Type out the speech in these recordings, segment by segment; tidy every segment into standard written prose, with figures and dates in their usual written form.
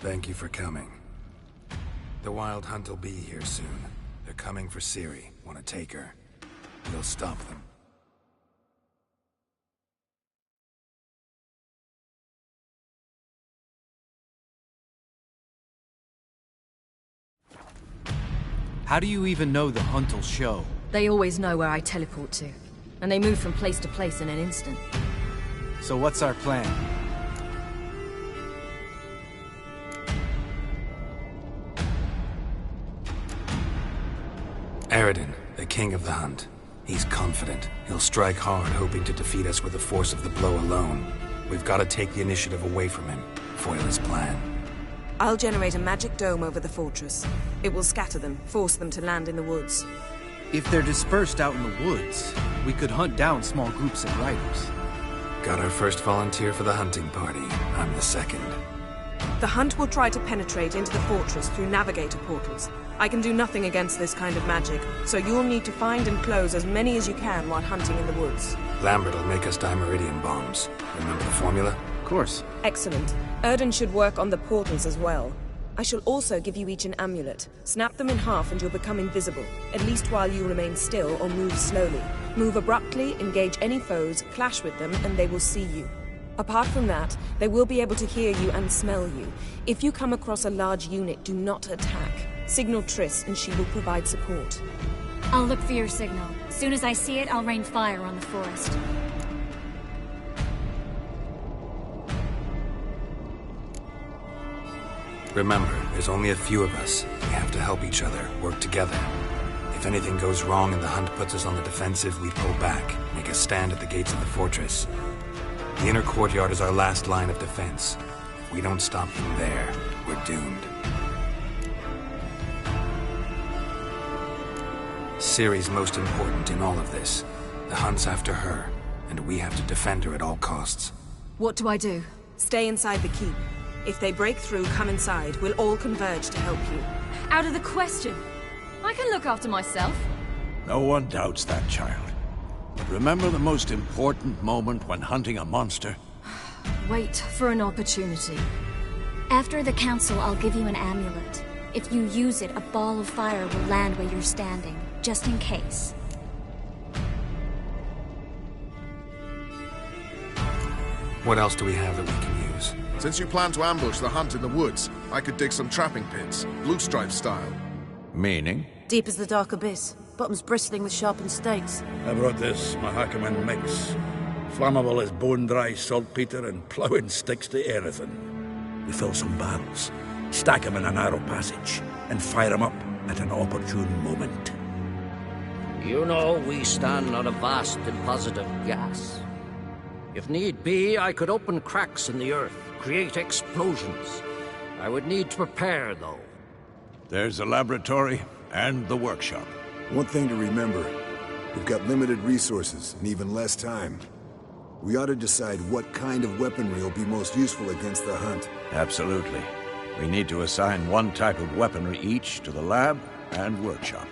Thank you for coming. The Wild Hunt will be here soon. They're coming for Ciri. Want to take her. We'll stop them. How do you even know the hunt will show? They always know where I teleport to. And they move from place to place in an instant. So what's our plan? Aradin, the king of the hunt. He's confident. He'll strike hard, hoping to defeat us with the force of the blow alone. We've got to take the initiative away from him. Foil his plan. I'll generate a magic dome over the fortress. It will scatter them, force them to land in the woods. If they're dispersed out in the woods, we could hunt down small groups of riders. Got our first volunteer for the hunting party. I'm the second. The hunt will try to penetrate into the fortress through navigator portals. I can do nothing against this kind of magic, so you'll need to find and close as many as you can while hunting in the woods. Lambert will make us dimeridium bombs. Remember the formula? Of course. Excellent. Erden should work on the portals as well. I shall also give you each an amulet. Snap them in half and you'll become invisible, at least while you remain still or move slowly. Move abruptly, engage any foes, clash with them, and they will see you. Apart from that, they will be able to hear you and smell you. If you come across a large unit, do not attack. Signal Triss and she will provide support. I'll look for your signal. Soon as I see it, I'll rain fire on the forest. Remember, there's only a few of us. We have to help each other, work together. If anything goes wrong and the hunt puts us on the defensive, we pull back, make a stand at the gates of the fortress. The inner courtyard is our last line of defense. If we don't stop them there, we're doomed. Ciri's most important in all of this. The hunt's after her, and we have to defend her at all costs. What do I do? Stay inside the keep. If they break through, come inside. We'll all converge to help you. Out of the question. I can look after myself. No one doubts that, child. But remember the most important moment when hunting a monster? Wait for an opportunity. After the council, I'll give you an amulet. If you use it, a ball of fire will land where you're standing, just in case. What else do we have that we can use? Since you plan to ambush the hunt in the woods, I could dig some trapping pits, blue stripe style. Meaning? Deep as the dark abyss, bottoms bristling with sharpened stakes. I brought this Mahakaman mix. Flammable as bone-dry saltpeter and ploughing sticks to anything. We fill some barrels, stack them in a narrow passage, and fire them up at an opportune moment. You know, we stand on a vast deposit of gas. If need be, I could open cracks in the earth, create explosions. I would need to prepare, though. There's the laboratory and the workshop. One thing to remember, we've got limited resources and even less time. We ought to decide what kind of weaponry will be most useful against the hunt. Absolutely. We need to assign one type of weaponry each to the lab and workshop.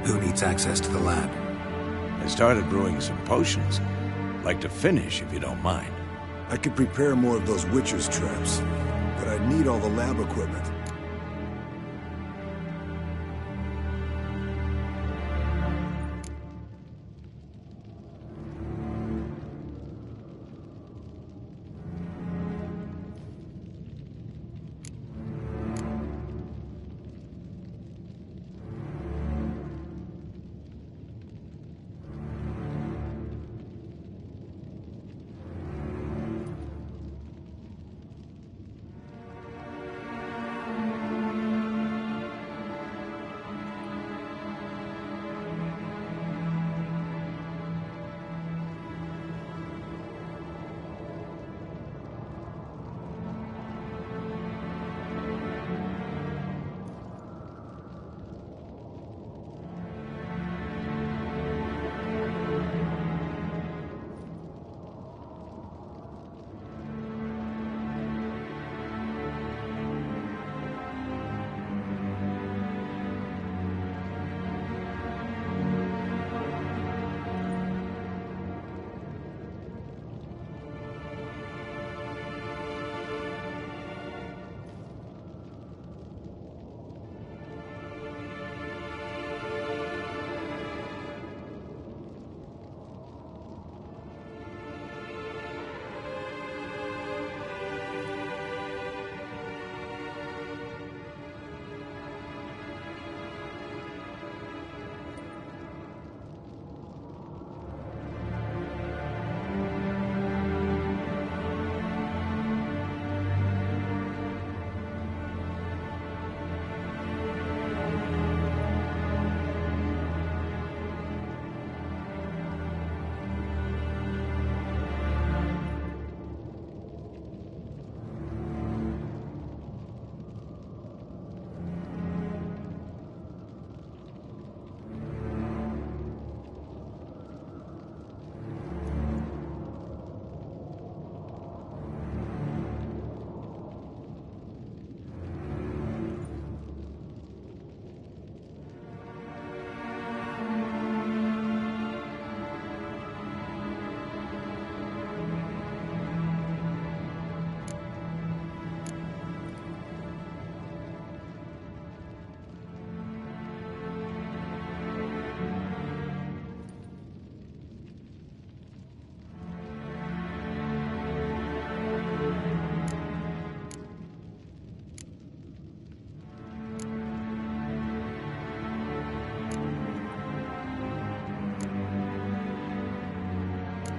Who needs access to the lab? I started brewing some potions. Like to finish, if you don't mind. I could prepare more of those Witcher's traps, but I'd need all the lab equipment.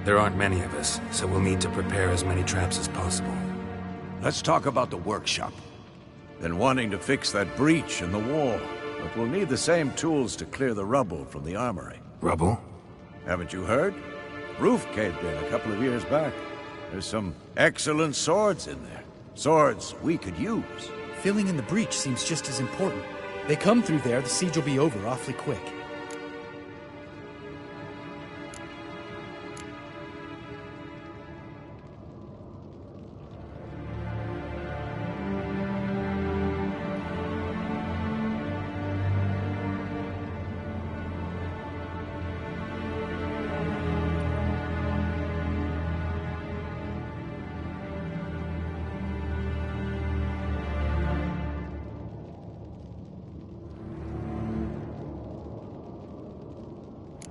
There aren't many of us, so we'll need to prepare as many traps as possible. Let's talk about the workshop. Been wanting to fix that breach in the wall, but we'll need the same tools to clear the rubble from the armory. Rubble? Haven't you heard? Roof caved in a couple of years back. There's some excellent swords in there. Swords we could use. Filling in the breach seems just as important. They come through there, the siege will be over awfully quick.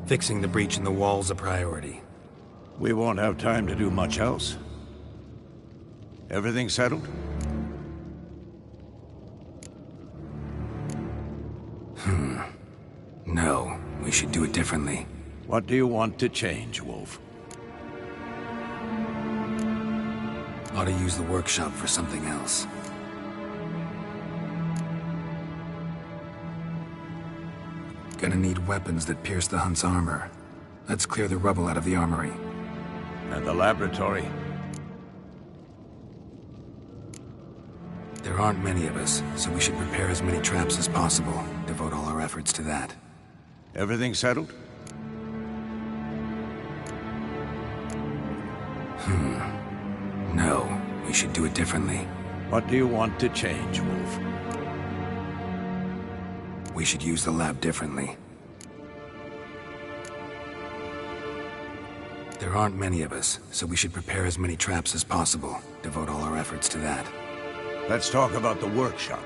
Fixing the breach in the wall's a priority. We won't have time to do much else. Everything settled? No, we should do it differently. What do you want to change, Wolf? Ought to use the workshop for something else. Gonna need weapons that pierce the Hunt's armor. Let's clear the rubble out of the armory. And the laboratory? There aren't many of us, so we should prepare as many traps as possible. Devote all our efforts to that. Everything settled? No, we should do it differently. What do you want to change, Wolf? We should use the lab differently. There aren't many of us, so we should prepare as many traps as possible. Devote all our efforts to that. Let's talk about the workshop.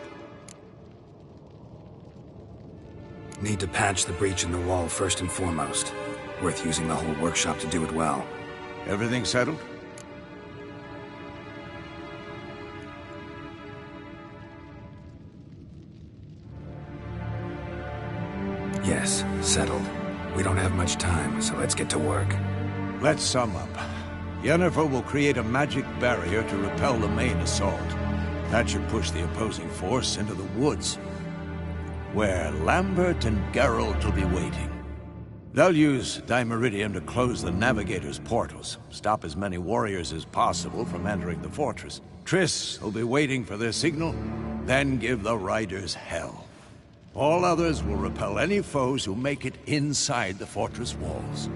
Need to patch the breach in the wall first and foremost. Worth using the whole workshop to do it well. Everything settled? Yes, settled. We don't have much time, so let's get to work. Let's sum up. Yennefer will create a magic barrier to repel the main assault. That should push the opposing force into the woods, where Lambert and Geralt will be waiting. They'll use Dimeridium to close the Navigator's portals, stop as many warriors as possible from entering the fortress. Triss will be waiting for their signal, then give the riders hell. All others will repel any foes who make it inside the fortress walls.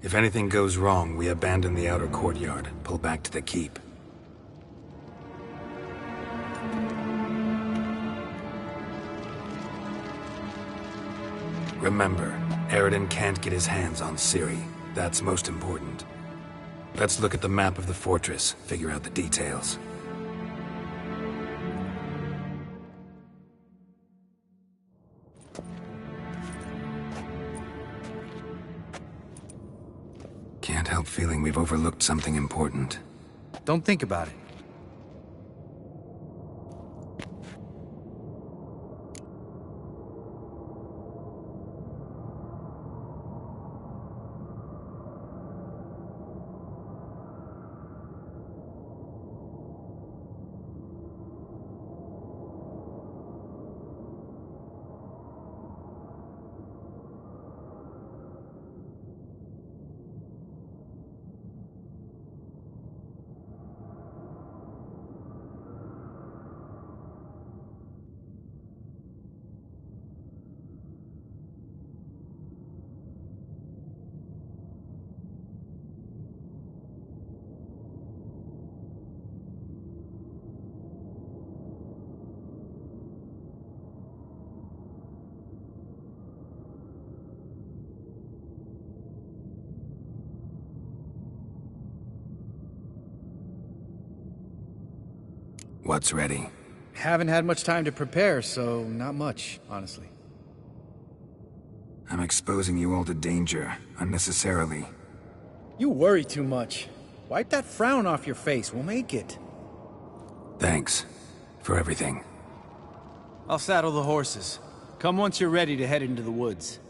If anything goes wrong, we abandon the outer courtyard, pull back to the keep. Remember, Eridan can't get his hands on Ciri. That's most important. Let's look at the map of the fortress, figure out the details. Can't help feeling we've overlooked something important. Don't think about it. What's ready? Haven't had much time to prepare, so not much, honestly. I'm exposing you all to danger, unnecessarily. You worry too much. Wipe that frown off your face, we'll make it. Thanks. For everything. I'll saddle the horses. Come once you're ready to head into the woods.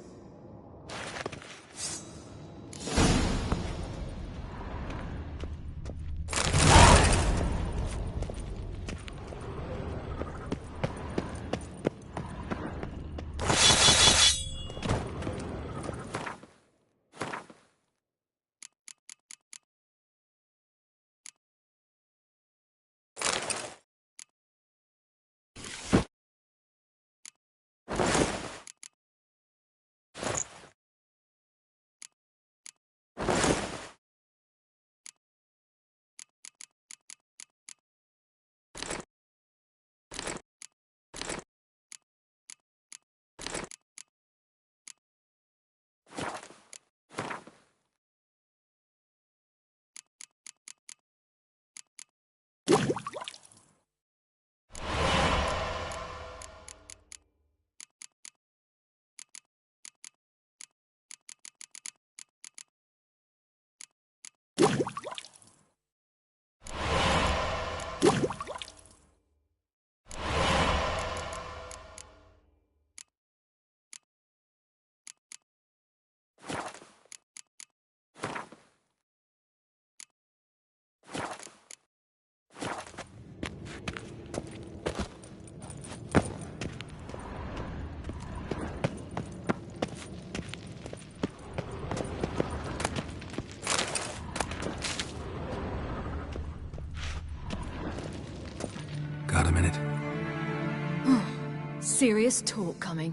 serious talk coming.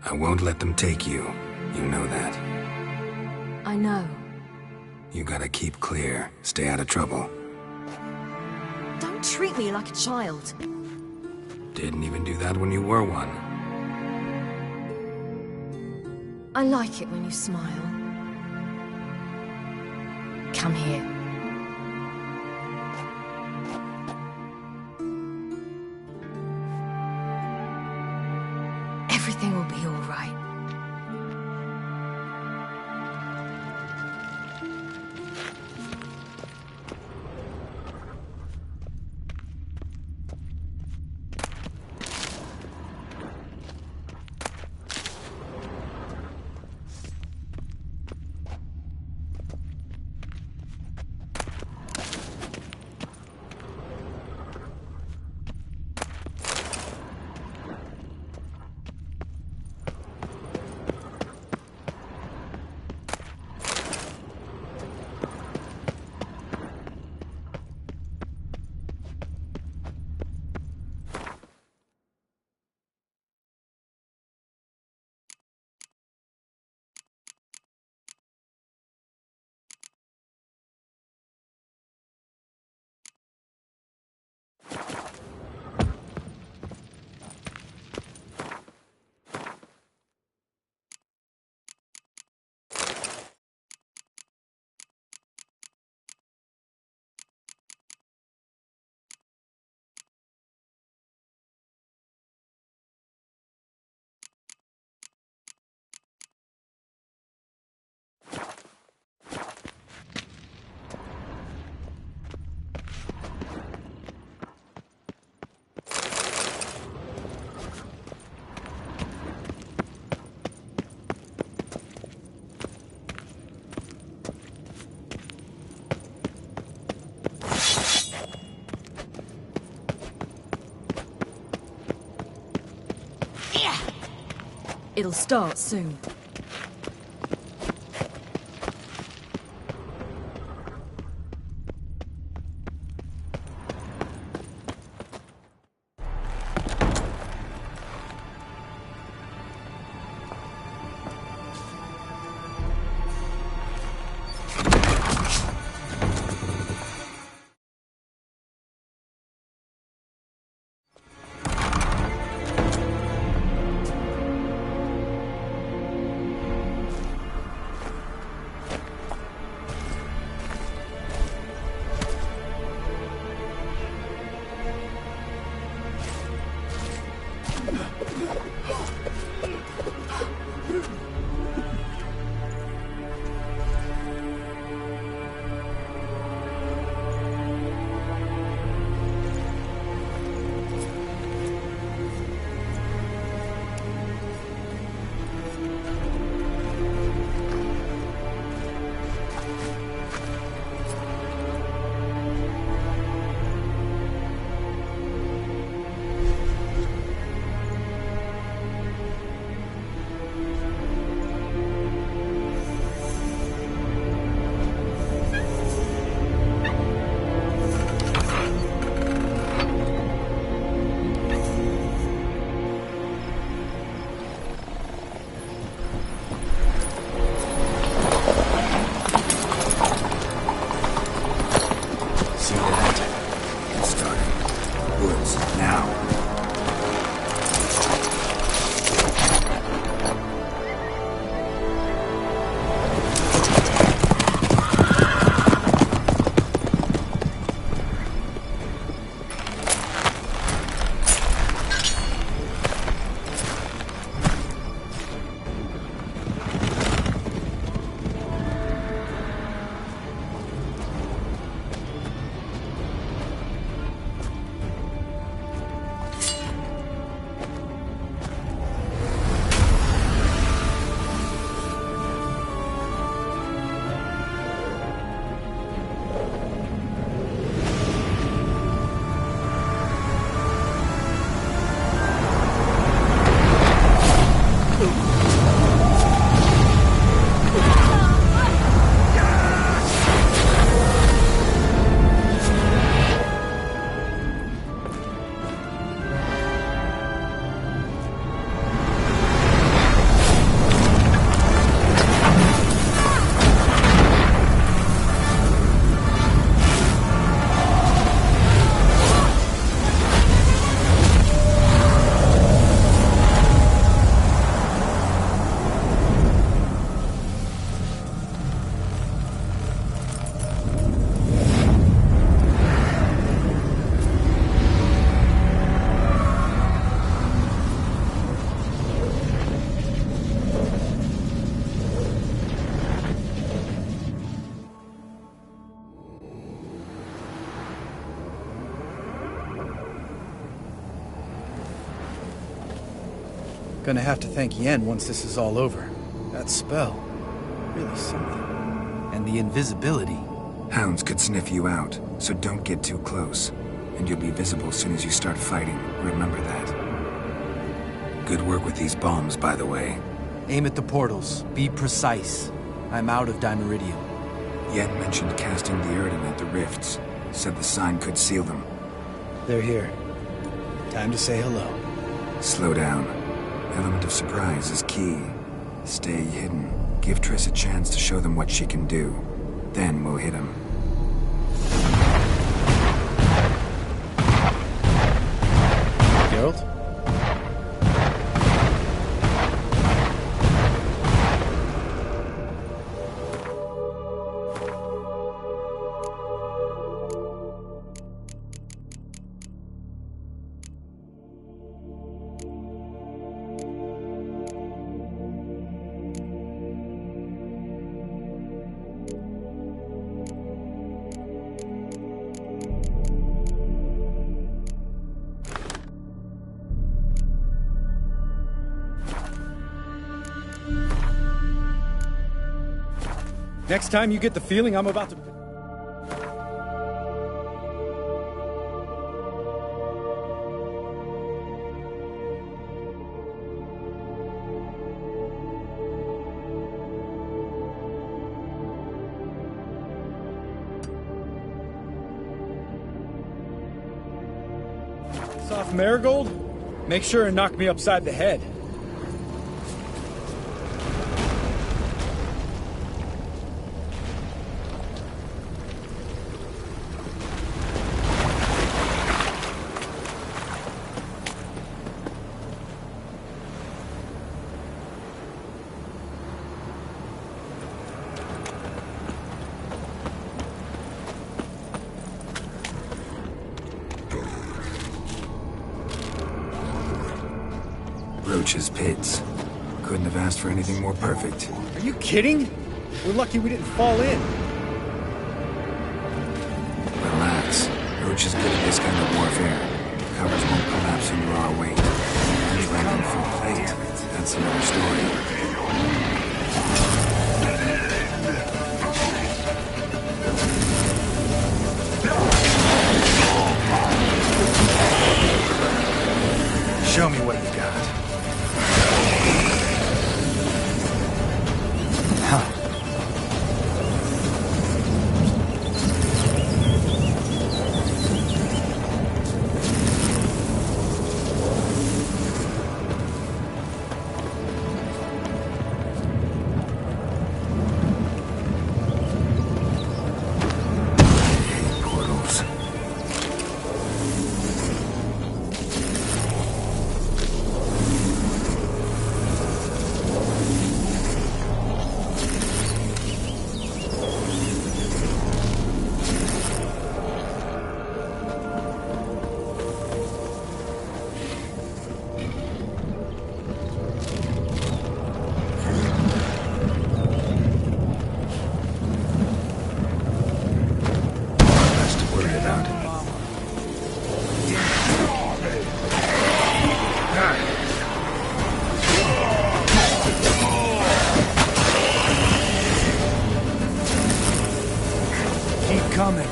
I won't let them take you. You know that. I know. You gotta keep clear. Stay out of trouble. Don't treat me like a child. Didn't even do that when you were one. I like it when you smile. Come here. Everything will be all right. It'll start soon. Gonna have to thank Yen once this is all over. That spell, really something. And the invisibility. Hounds could sniff you out, so don't get too close. And you'll be visible as soon as you start fighting. Remember that. Good work with these bombs, by the way. Aim at the portals. Be precise. I'm out of Dimeridium. Yen mentioned casting the Erden at the rifts. Said the sign could seal them. They're here. Time to say hello. Slow down. Element of surprise is key. Stay hidden. Give Triss a chance to show them what she can do. Then we'll hit them. Geralt? Next time you get the feeling I'm about to... Soft Marigold? Make sure and knock me upside the head. Roach's pits. Couldn't have asked for anything more perfect. Are you kidding? We're lucky we didn't fall in. Relax. Roach is good at this kind of warfare. Covers won't collapse in raw weight. And landing full plate. That's another story. Show me what you got. Huh. Portals. Coming.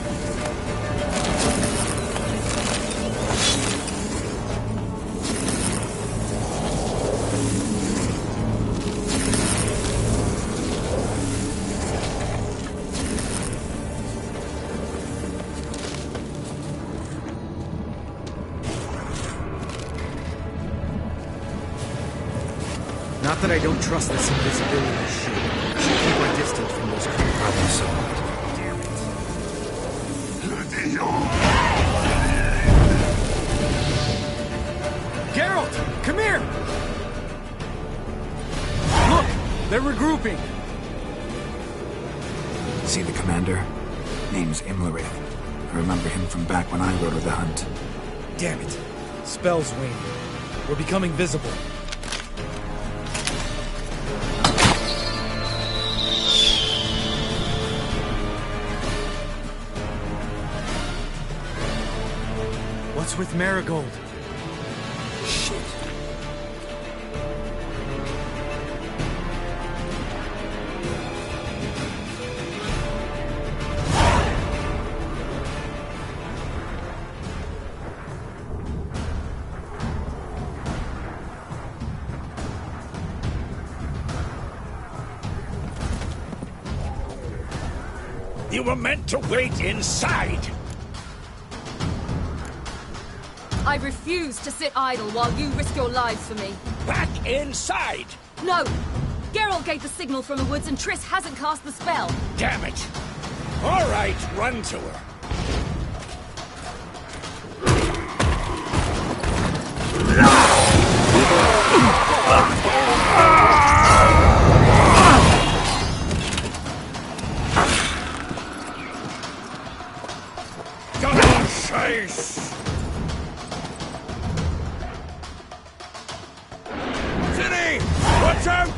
Not that I don't trust this invisibility shit. I should keep my distance from those creatures. Problem solved. Geralt, come here! Look, they're regrouping. See the commander? Name's Imlerith. I remember him from back when I rode with the hunt. Damn it. Spell's waning. We're becoming visible. What's with Marigold? Shit. You were meant to wait inside! I refuse to sit idle while you risk your lives for me. Back inside! No! Geralt gave the signal from the woods and Triss hasn't cast the spell. Damn it! All right, run to her. City! Watch out!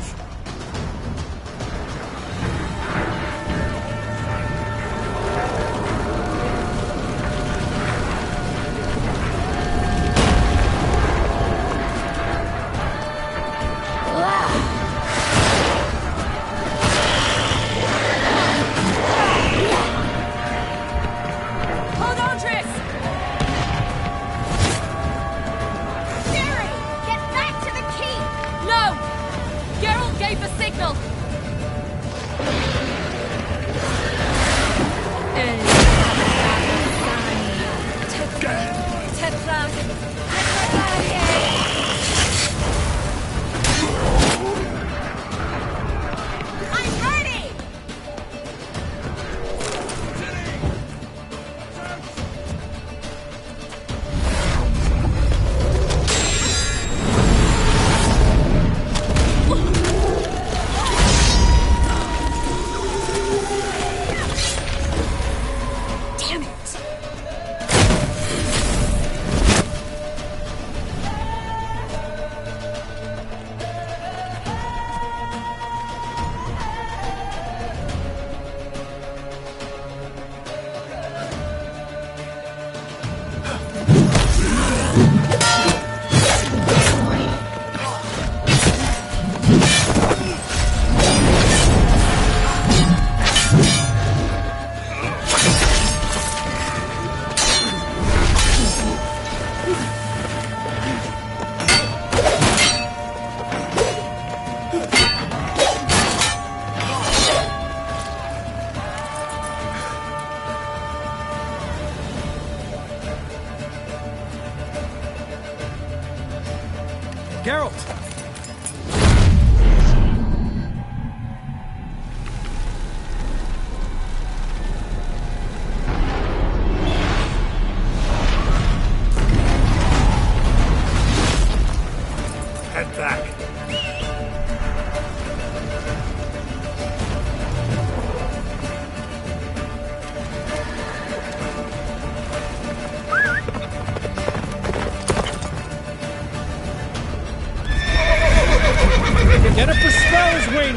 Hold on, Triss! Ciri! Get back to the keep! No! Geralt gave the signal! I'm ready! Damn it! Geralt! Head back. Get up for spells, Wayne!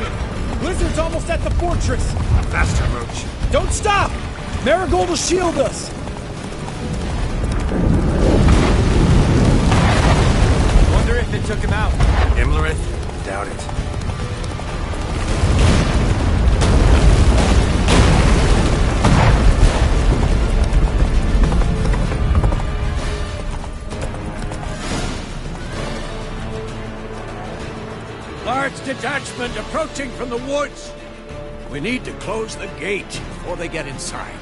Blizzard's almost at the fortress! Faster, Roach. Don't stop! Marigold will shield us! Wonder if it took him out. Imlerith? Doubt it. Large detachment approaching from the woods. We need to close the gate before they get inside.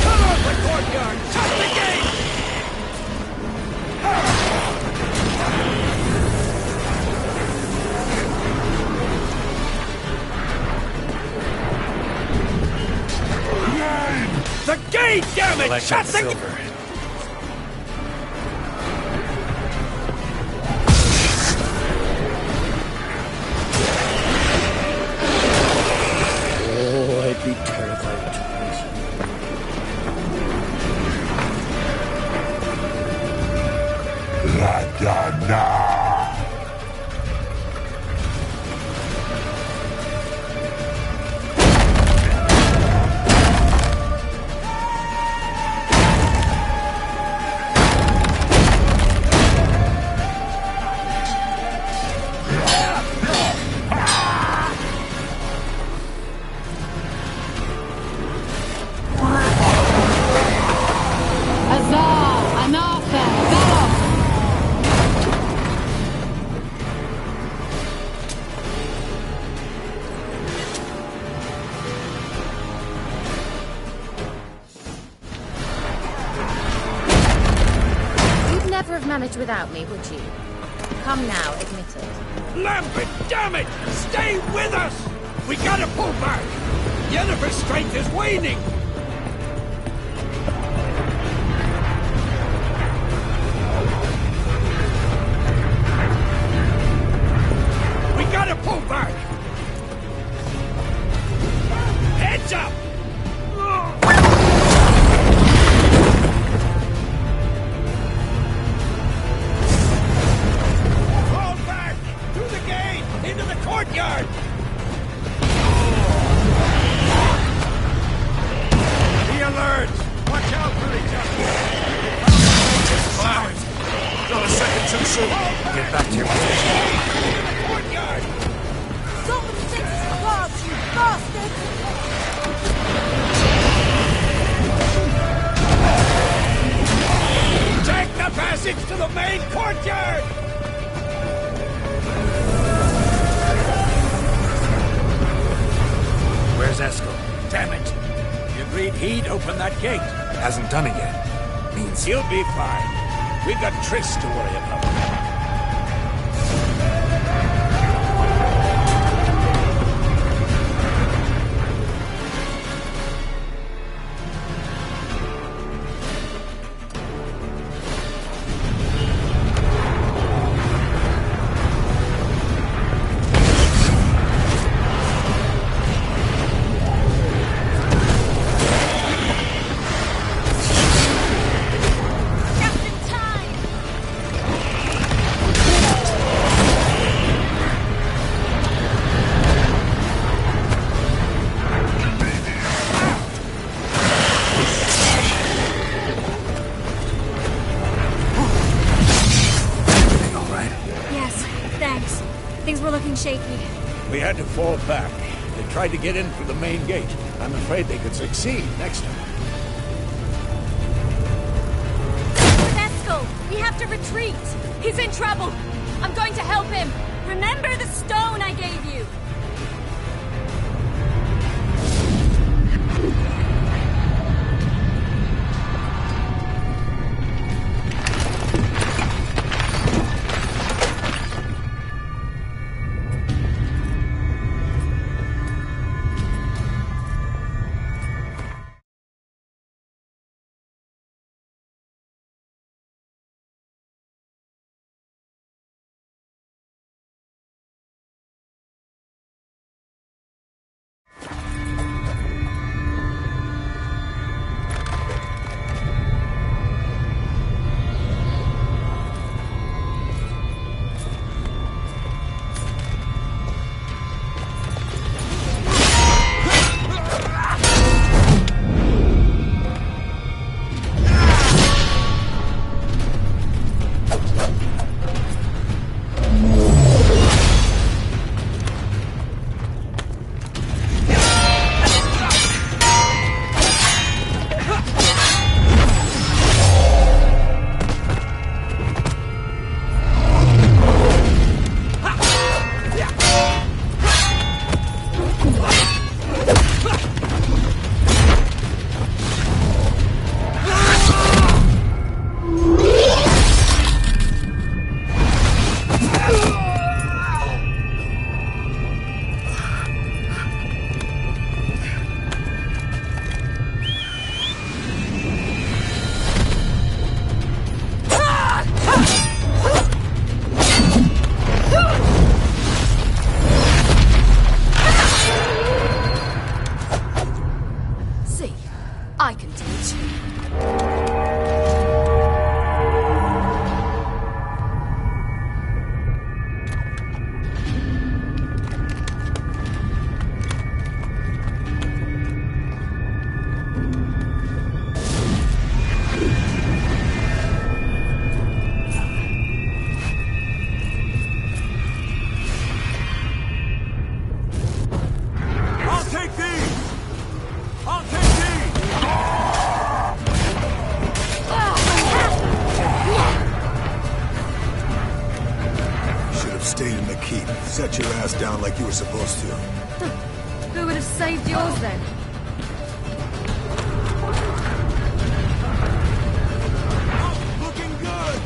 Come on, the courtyard! Shut the gate! The gate, damn it! Shut the silver. Oh, I'd be terrified twice. never have managed without me, would you? Come now, admit it. Lambert, damn it! Stay with us! We gotta pull back! Yennefer's strength is waning! We gotta pull back! Heads up! Fall back! Through the gate! Into the courtyard! Be alert! Watch out for each other! Cloud! Not a second too soon. Get back to your position. Into the courtyard! Someone sends us cards, you bastard! Take the passage to the main courtyard! Where's Eskel? Damn it! He agreed he'd open that gate. Hasn't done it yet. Means He'll be fine. We've got Triss to worry about. Just in time! everything all right? Yes, thanks. Things were looking shaky. We had to fall back. They tried to get in through the main gate. I'm afraid they could succeed next time. Eskel, we have to retreat! He's in trouble! I'm going to help him! Remember the stone I gave you! I can teach. I'll take these! I'll take these! Should have stayed in the keep. Set your ass down like you were supposed to. Who would have saved yours then? Looking good!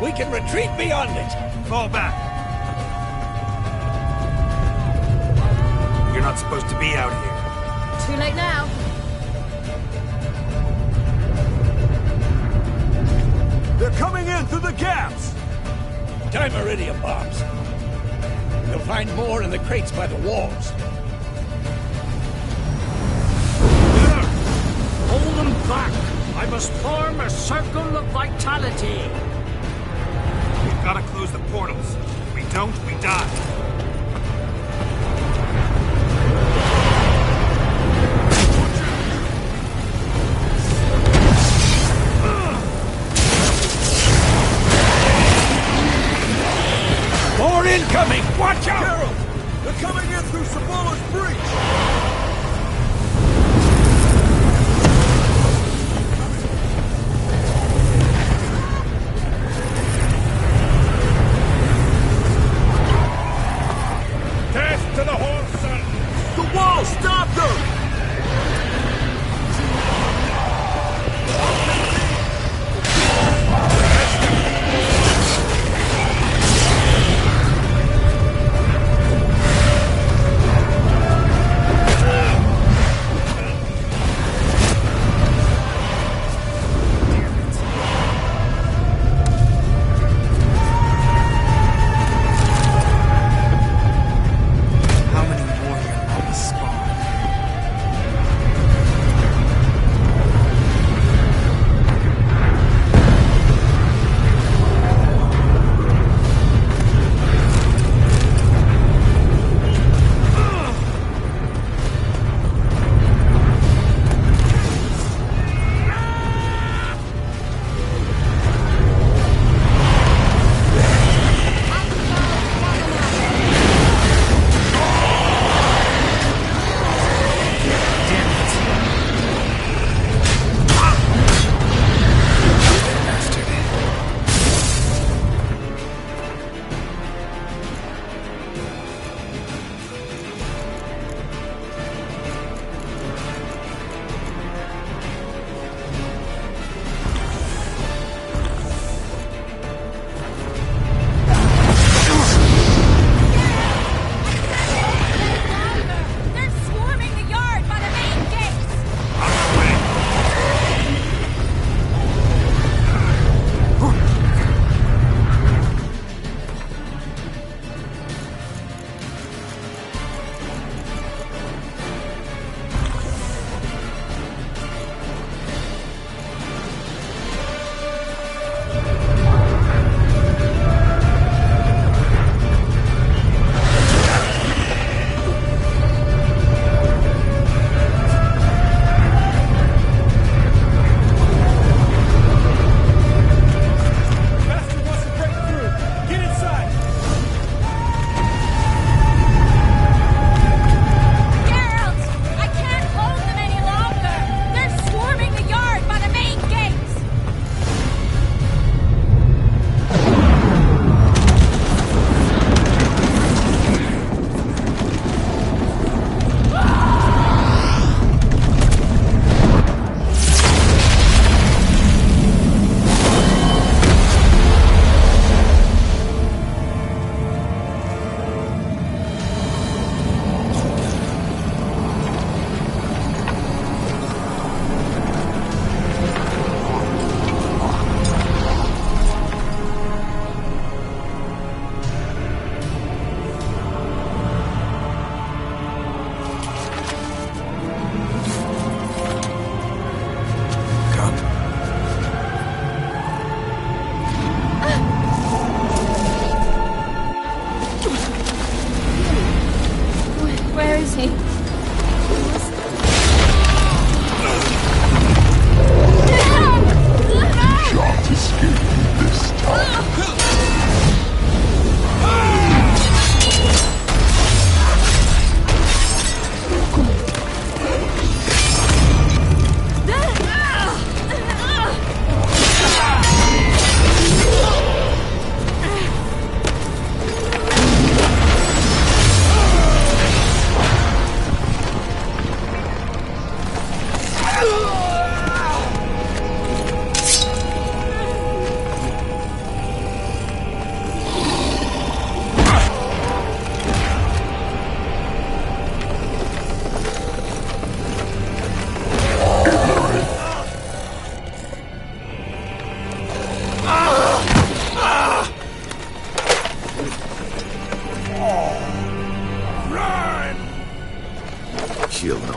We can retreat beyond it. Fall back. You're not supposed to be out here. Too late now. They're coming in through the gaps! Time iridium bombs. You'll find more in the crates by the walls. Hold them back! I must form a circle of vitality. We've got to close the portals. If we don't, we die. More incoming! Watch out! Carol! They're coming in through Sabolo's breach! Death to the horse! The wall! Stop them!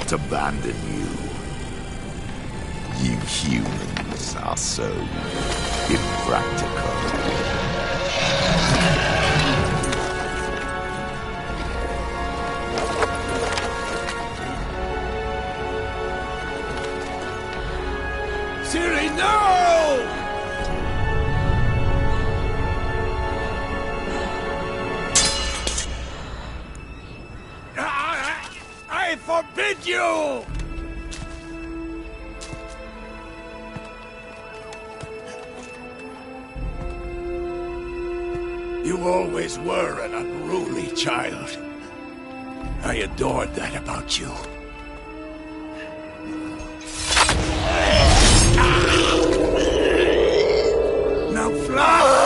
not abandon you. You humans are so impractical. Siri, no! I forbid you! You always were an unruly child. I adored that about you. Now fly!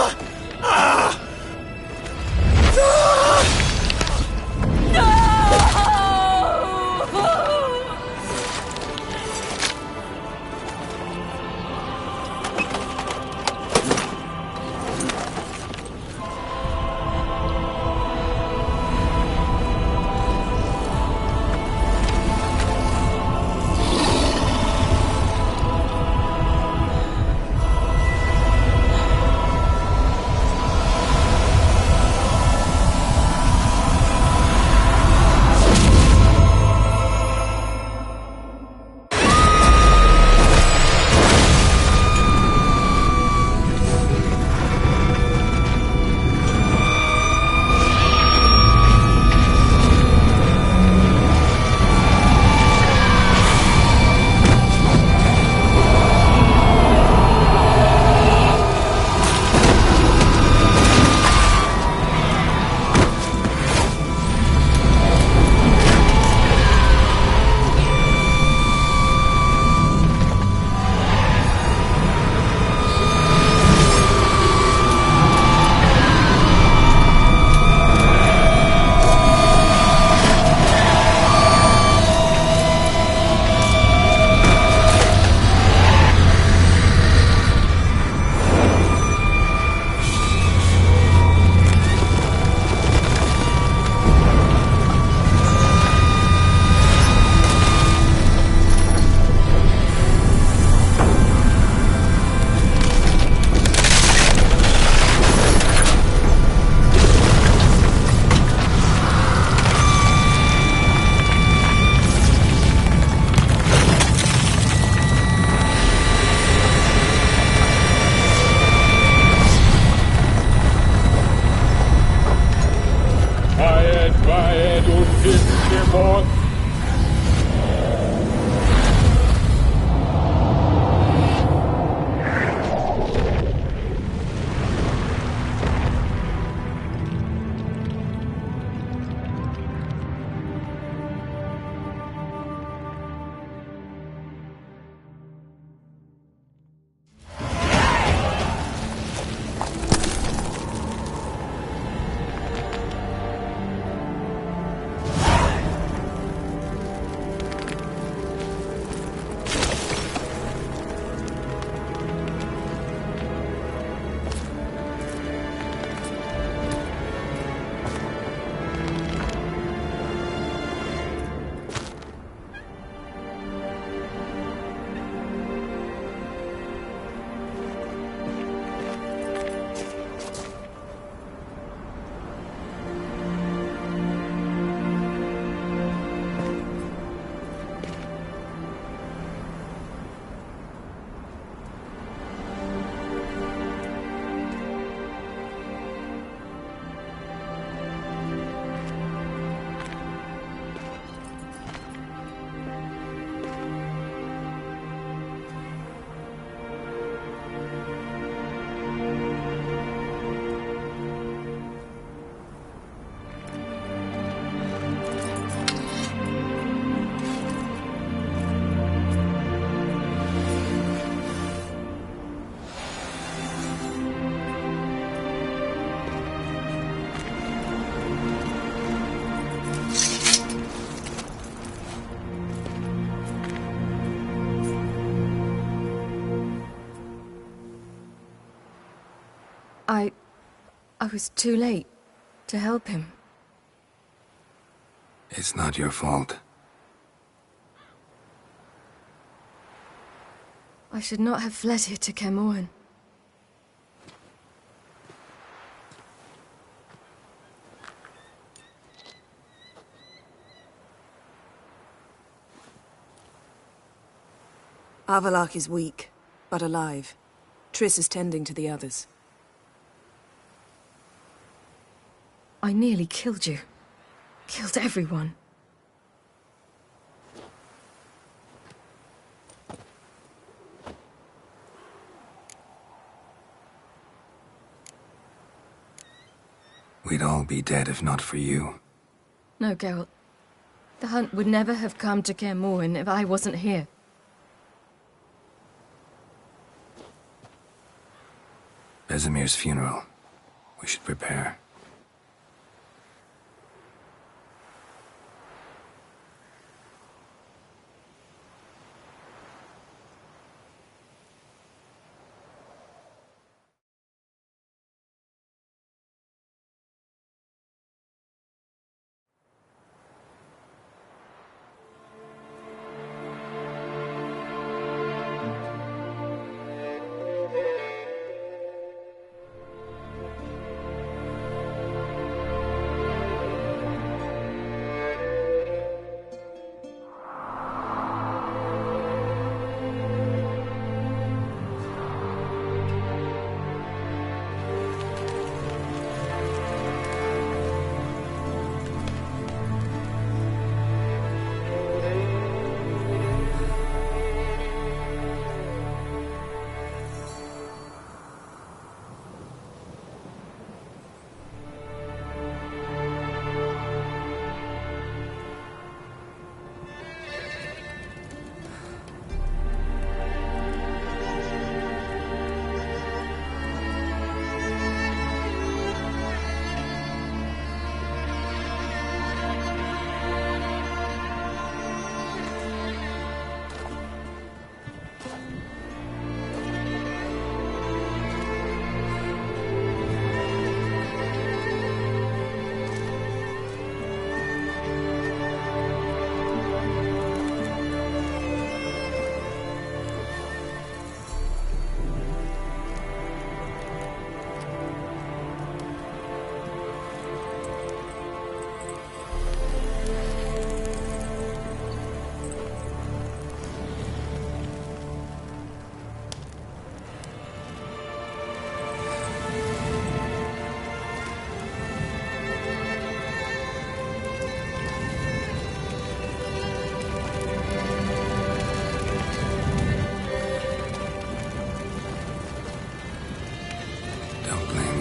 I was too late to help him. It's not your fault. I should not have fled here to Kermoren. Avalak is weak, but alive. Triss is tending to the others. I nearly killed you. Killed everyone. We'd all be dead if not for you. No, Geralt. The hunt would never have come to Kermoren if I wasn't here. Vesemir's funeral. We should prepare.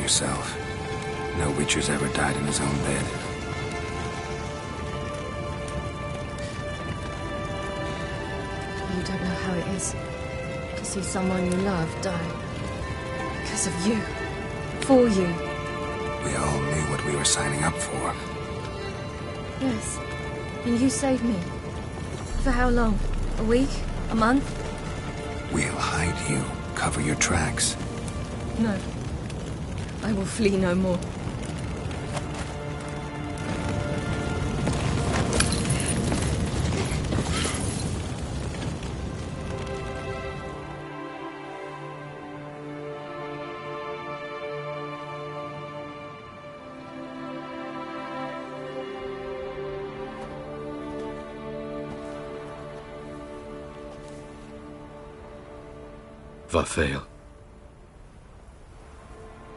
Yourself. No Witcher's ever died in his own bed. You don't know how it is to see someone you love die. Because of you. For you. We all knew what we were signing up for. Yes. And you saved me. For how long? A week? A month? We'll hide you. Cover your tracks. No. I will flee no more. Varthael.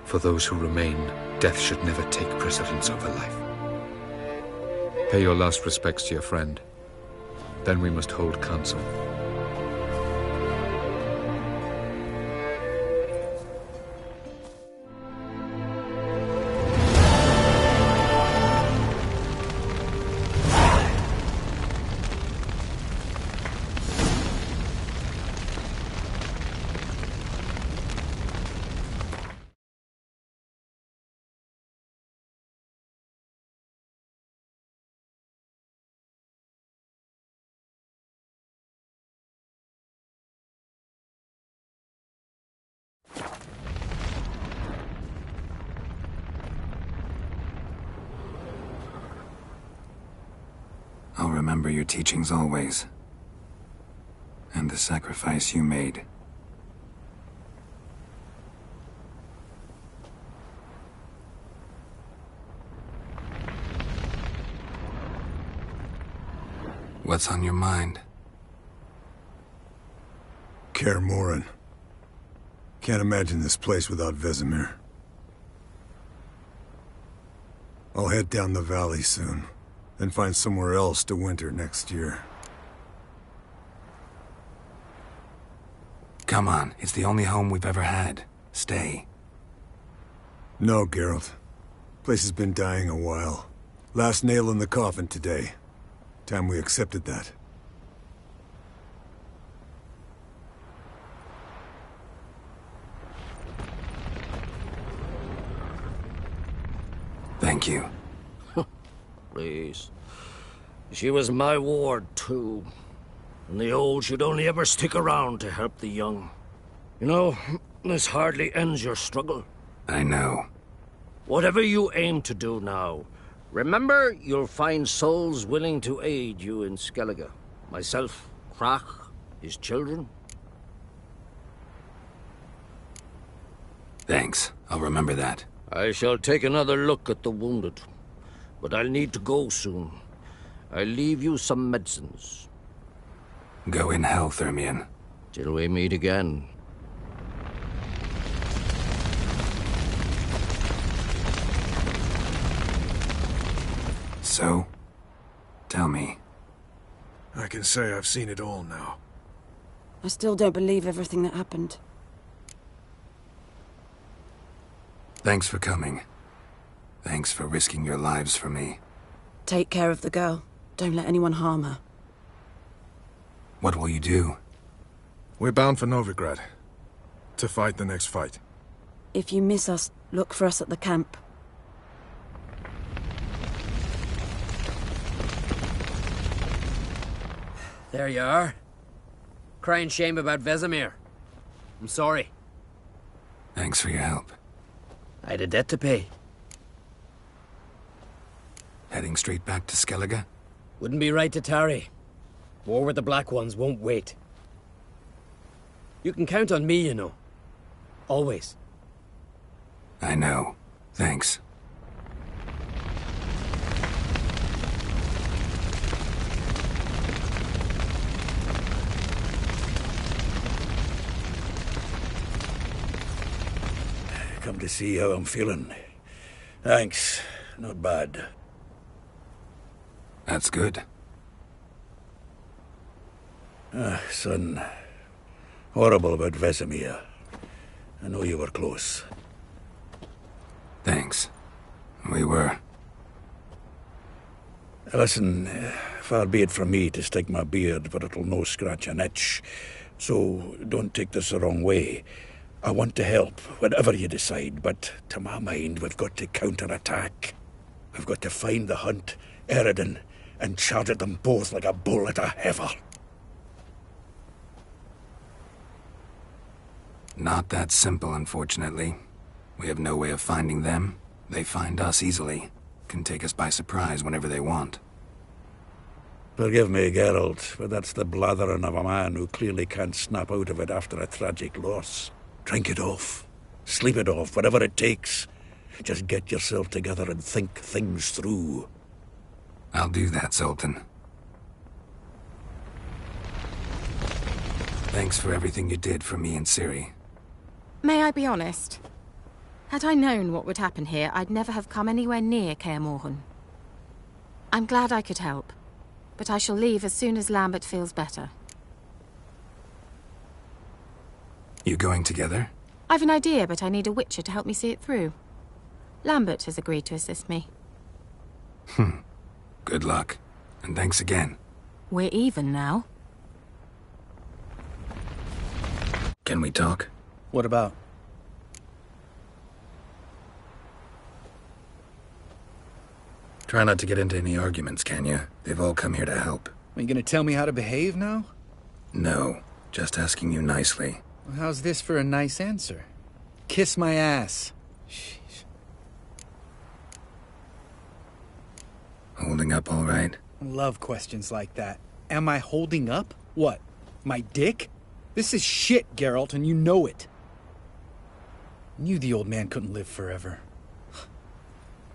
For those who remain, death should never take precedence over life. Pay your last respects to your friend. Then we must hold council. I'll remember your teachings always. And the sacrifice you made. What's on your mind? Kaer Morhen. Can't imagine this place without Vesemir. I'll head down the valley soon, then find somewhere else to winter next year. Come on, it's the only home we've ever had. Stay. No, Geralt. Place has been dying a while. Last nail in the coffin today. Time we accepted that. Thank you. Please. She was my ward, too. And the old should only ever stick around to help the young. You know, this hardly ends your struggle. I know. Whatever you aim to do now, remember you'll find souls willing to aid you in Skellige. Myself, Crach, his children. Thanks. I'll remember that. I shall take another look at the wounded. But I'll need to go soon. I'll leave you some medicines. Go in hell, Thermion. Till we meet again. So? Tell me. I can say I've seen it all now. I still don't believe everything that happened. Thanks for coming. Thanks for risking your lives for me. Take care of the girl. Don't let anyone harm her. What will you do? We're bound for Novigrad. To fight the next fight. If you miss us, look for us at the camp. There you are. Crying shame about Vesemir. I'm sorry. Thanks for your help. I had a debt to pay. Heading straight back to Skellige? Wouldn't be right to tarry. War with the Black Ones won't wait. You can count on me, you know. Always. I know. Thanks. Come to see how I'm feeling. Thanks. Not bad. That's good. Son. Horrible about Vesemir. I know you were close. Thanks. We were. Listen, far be it from me to stick my beard, but it'll no scratch an itch. So don't take this the wrong way. I want to help, whatever you decide, but to my mind, we've got to counterattack. We've got to find the Hunt, Eredin, and charge at them both like a bull at a heifer. Not that simple, unfortunately. We have no way of finding them. They find us easily. Can take us by surprise whenever they want. Forgive me, Geralt, but that's the blathering of a man who clearly can't snap out of it after a tragic loss. Drink it off. Sleep it off, whatever it takes. Just get yourself together and think things through. I'll do that, Sultan. Thanks for everything you did for me and Ciri. May I be honest? Had I known what would happen here, I'd never have come anywhere near Kaer Morhen. I'm glad I could help, but I shall leave as soon as Lambert feels better. You going together? I've an idea, but I need a witcher to help me see it through. Lambert has agreed to assist me. Good luck. And thanks again. We're even now. Can we talk? What about? Try not to get into any arguments, can you? They've all come here to help. Are you gonna tell me how to behave now? No. Just asking you nicely. Well, how's this for a nice answer? Kiss my ass. Sheesh. Holding up all right? I love questions like that. Am I holding up? What? My dick? This is shit, Geralt, and you know it. Knew the old man couldn't live forever.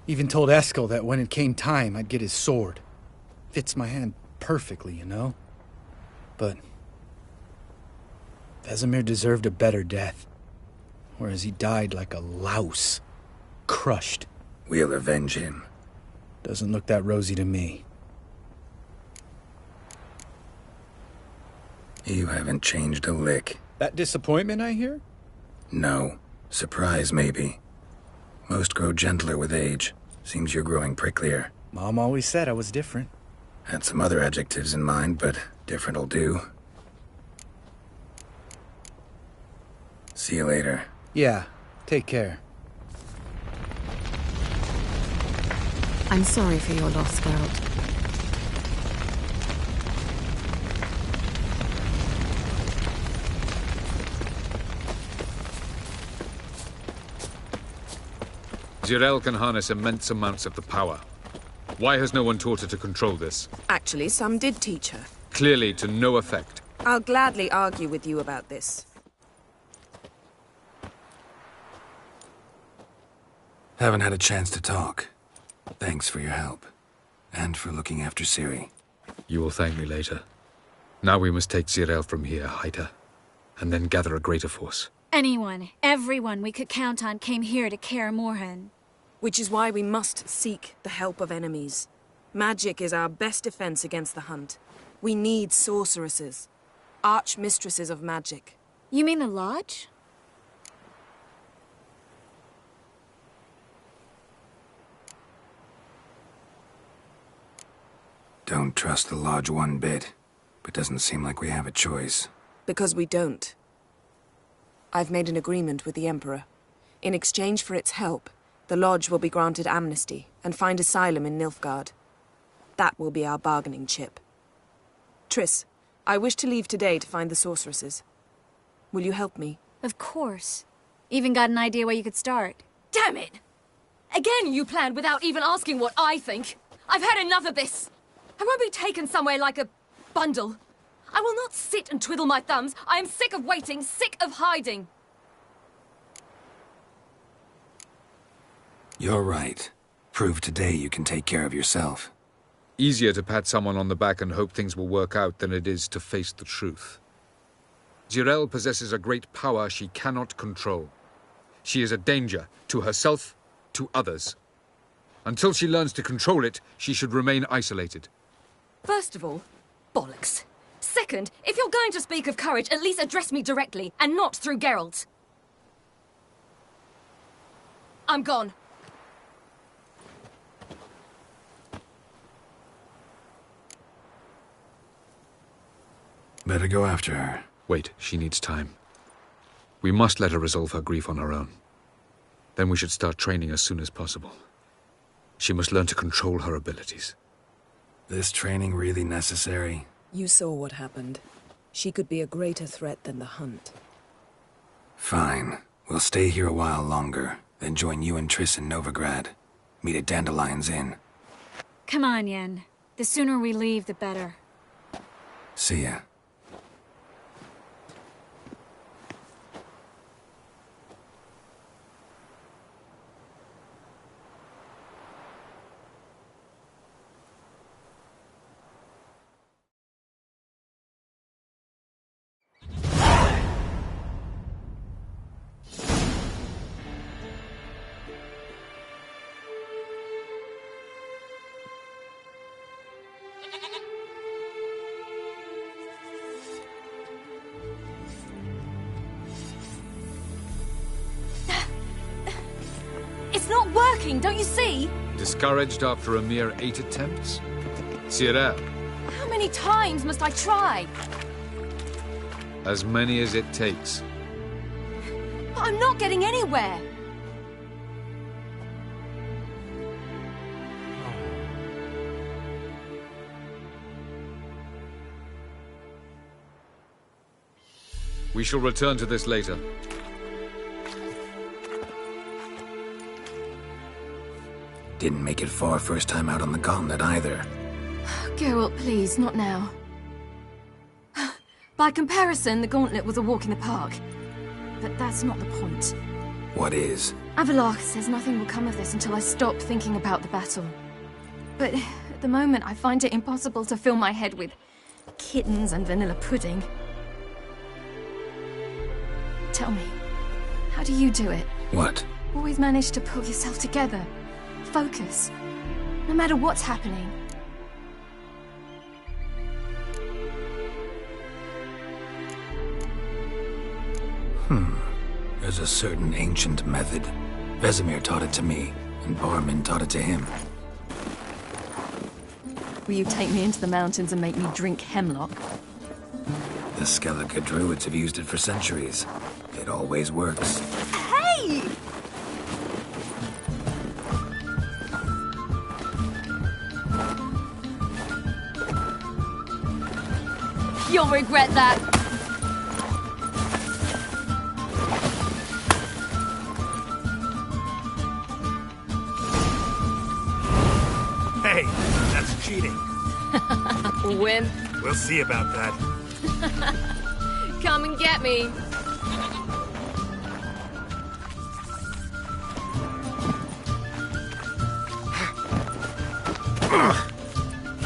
Even told Eskel that when it came time, I'd get his sword. Fits my hand perfectly, you know? But Vesemir deserved a better death. Whereas he died like a louse. Crushed. We'll avenge him. Doesn't look that rosy to me. You haven't changed a lick. That disappointment I hear? No. Surprise, maybe. Most grow gentler with age. Seems you're growing pricklier. Mom always said I was different. Had some other adjectives in mind, but different'll do. See you later. Yeah, take care. I'm sorry for your loss, Geralt. Zirael can harness immense amounts of the power. Why has no one taught her to control this? Actually, some did teach her. Clearly to no effect. I'll gladly argue with you about this. Haven't had a chance to talk. Thanks for your help. And for looking after Ciri. You will thank me later. Now we must take Zirael from here, hide her, and then gather a greater force. Anyone, everyone we could count on came here to Kaer Morhen. Which is why we must seek the help of enemies. Magic is our best defense against the Hunt. We need sorceresses. Archmistresses of magic. You mean the Lodge? Don't trust the Lodge one bit, but doesn't seem like we have a choice. Because we don't. I've made an agreement with the Emperor. In exchange for its help, the Lodge will be granted amnesty and find asylum in Nilfgaard. That will be our bargaining chip. Triss, I wish to leave today to find the sorceresses. Will you help me? Of course. Even got an idea where you could start. Damn it! Again you planned without even asking what I think. I've had enough of this. I won't be taken somewhere like a bundle. I will not sit and twiddle my thumbs. I am sick of waiting, sick of hiding. You're right. Prove today you can take care of yourself. Easier to pat someone on the back and hope things will work out than it is to face the truth. Zirael possesses a great power she cannot control. She is a danger to herself, to others. Until she learns to control it, she should remain isolated. First of all, bollocks. Second, if you're going to speak of courage, at least address me directly, and not through Geralt. I'm gone. Better go after her. Wait, she needs time. We must let her resolve her grief on her own. Then we should start training as soon as possible. She must learn to control her abilities. This training really necessary? You saw what happened. She could be a greater threat than the Hunt. Fine. We'll stay here a while longer, then join you and Triss in Novigrad. Meet at Dandelion's Inn. Come on, Yen. The sooner we leave, the better. See ya. It's not working, don't you see? Discouraged after a mere 8 attempts? Zirael, How many times must I try? as many as it takes. But I'm not getting anywhere. We shall return to this later. Didn't make it far first time out on the gauntlet either. Geralt, please, not now. By comparison, the gauntlet was a walk in the park. But that's not the point. What is? Avallac'h says nothing will come of this until I stop thinking about the battle. But At the moment, I find it impossible to fill my head with kittens and vanilla pudding. Tell me, how do you do it? What? Always manage to pull yourself together. Focus. No matter what's happening. There's a certain ancient method. Vesemir taught it to me, and Barman taught it to him. Will you take me into the mountains and make me drink hemlock? The Skellige druids have used it for centuries. It always works. Hey! You'll regret that. Hey, that's cheating. Wimp. We'll see about that. Come and get me.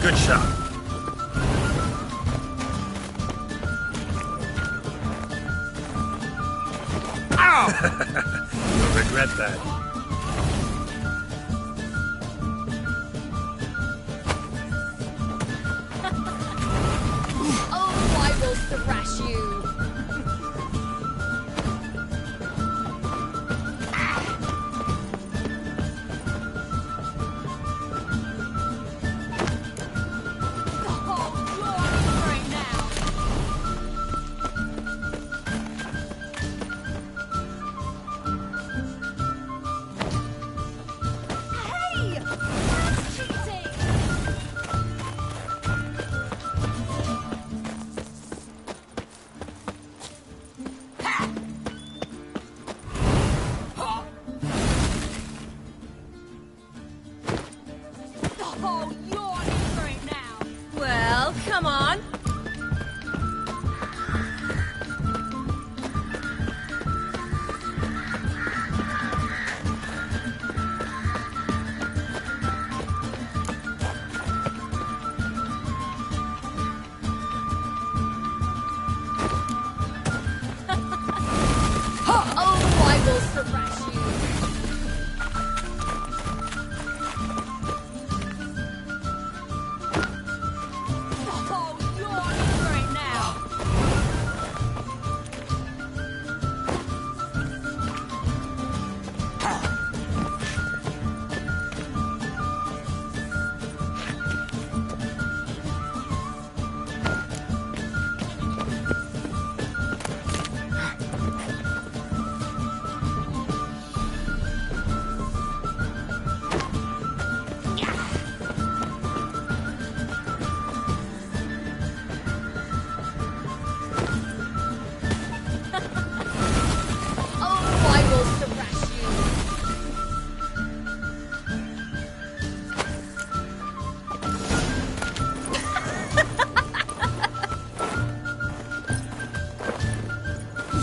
Good shot. Ow! You'll regret that. Oh, I will thrash you. Well, come on. Oh, I will thrash you.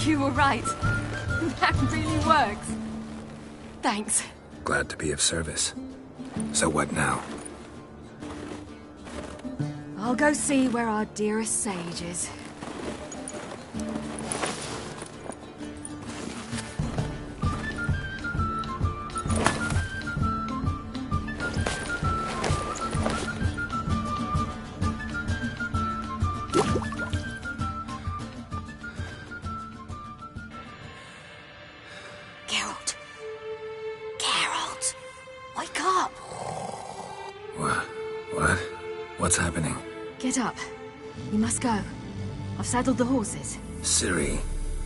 You were right. That really works. Thanks. Glad to be of service. So what now? I'll go see where our dearest sage is. Wake up! What? What's happening? Get up. We must go. I've saddled the horses. Ciri,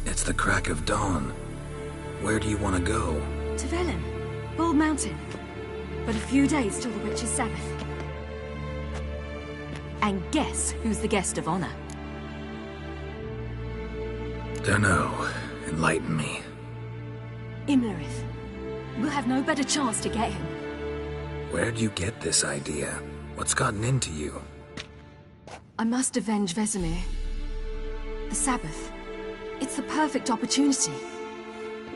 it's the crack of dawn. Where do you want to go? To Velen. Bald Mountain. But a few days till the Witch's Sabbath. And guess who's the guest of honor? Dunno. Enlighten me. Imlerith. We'll have no better chance to get him. Where'd you get this idea? What's gotten into you? I must avenge Vesemir. The Sabbath. It's the perfect opportunity.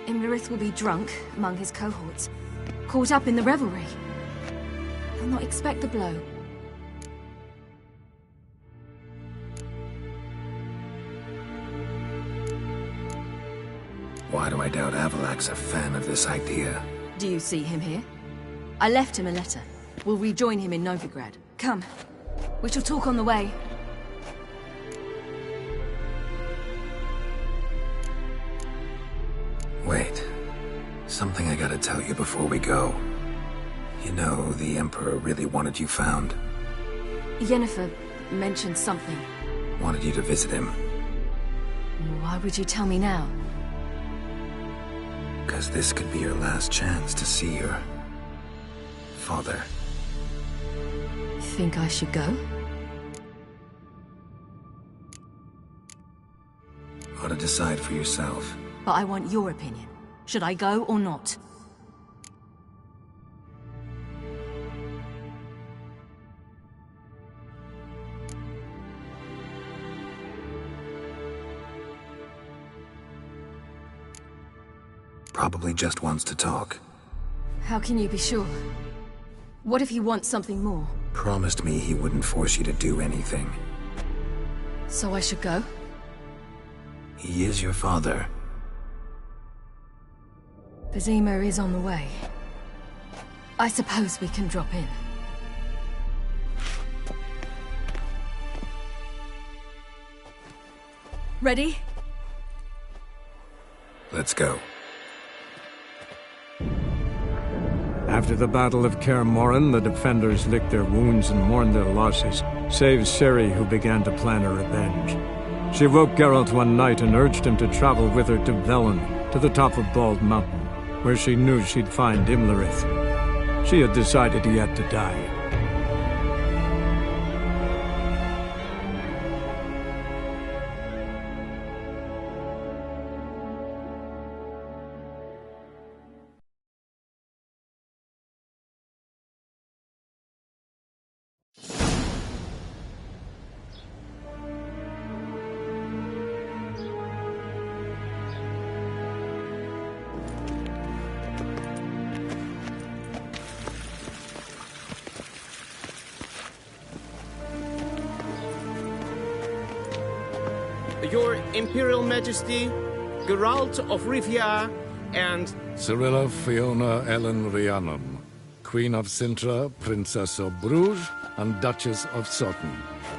Imlerith will be drunk among his cohorts, caught up in the revelry. He'll not expect the blow, Why do I doubt Avalak's a fan of this idea? Do you see him here? I left him a letter. We'll rejoin him in Novigrad. Come. We shall talk on the way. Wait. Something I gotta tell you before we go. You know, the Emperor really wanted you found. Yennefer mentioned something. Wanted you to visit him. Why would you tell me now? Because this could be your last chance to see your father. Think I should go? Ought to decide for yourself. But I want your opinion. Should I go or not? Probably just wants to talk. How can you be sure? What if he wants something more? Promised me he wouldn't force you to do anything. So I should go? He is your father. Vizima is on the way. I suppose we can drop in. Ready? Let's go. After the Battle of Kaer Morhen, the defenders licked their wounds and mourned their losses, save Ciri, who began to plan a revenge. She woke Geralt one night and urged him to travel with her to Velen, to the top of Bald Mountain, where she knew she'd find Imlerith. She had decided he had to die. Your Imperial Majesty, Geralt of Rivia, and... Cirilla Fiona Ellen Rhiannon, Queen of Sintra, Princess of Bruges, and Duchess of Sutton,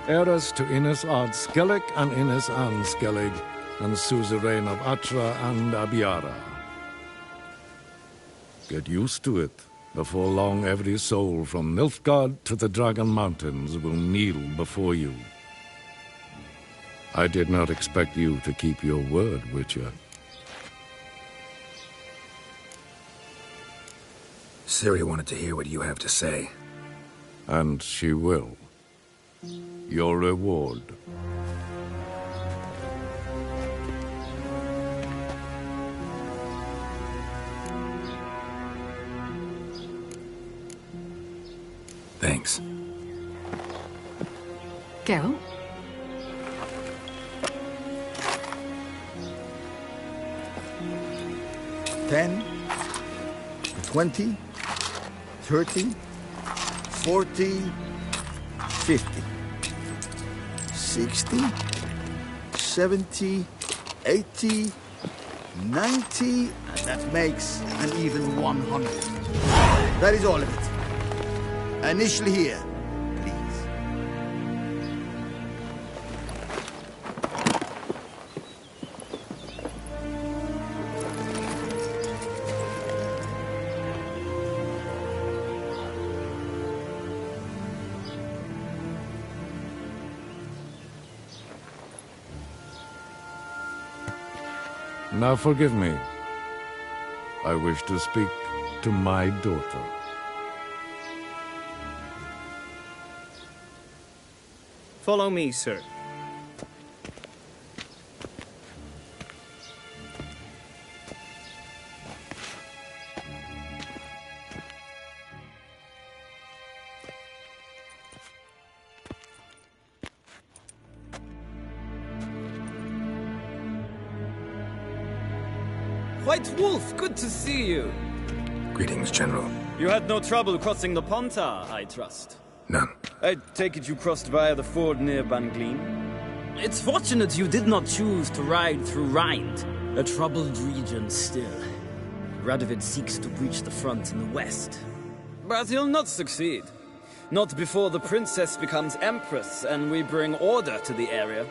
heiress to Innes Ard Skellig and Innes Anne Skellig, and suzerain of Atra and Abiara. Get used to it. Before long, every soul from Nilfgaard to the Dragon Mountains will kneel before you. I did not expect you to keep your word, Witcher. Ciri wanted to hear what you have to say. And she will. Your reward. Thanks. Geralt? $10, $20, $30, $40, $50, $60, $70, $80, $90, and that makes an even $100. That is all of it. Initially here, please. Now forgive me. I wish to speak to my daughter. Follow me, sir. White Wolf, good to see you. Greetings, General. You had no trouble crossing the Ponta, I trust. None. I take it you crossed via the ford near Ban Glean? It's fortunate you did not choose to ride through Rind. A troubled region still. Radovid seeks to breach the front in the west. But he'll not succeed. Not before the princess becomes empress and we bring order to the area.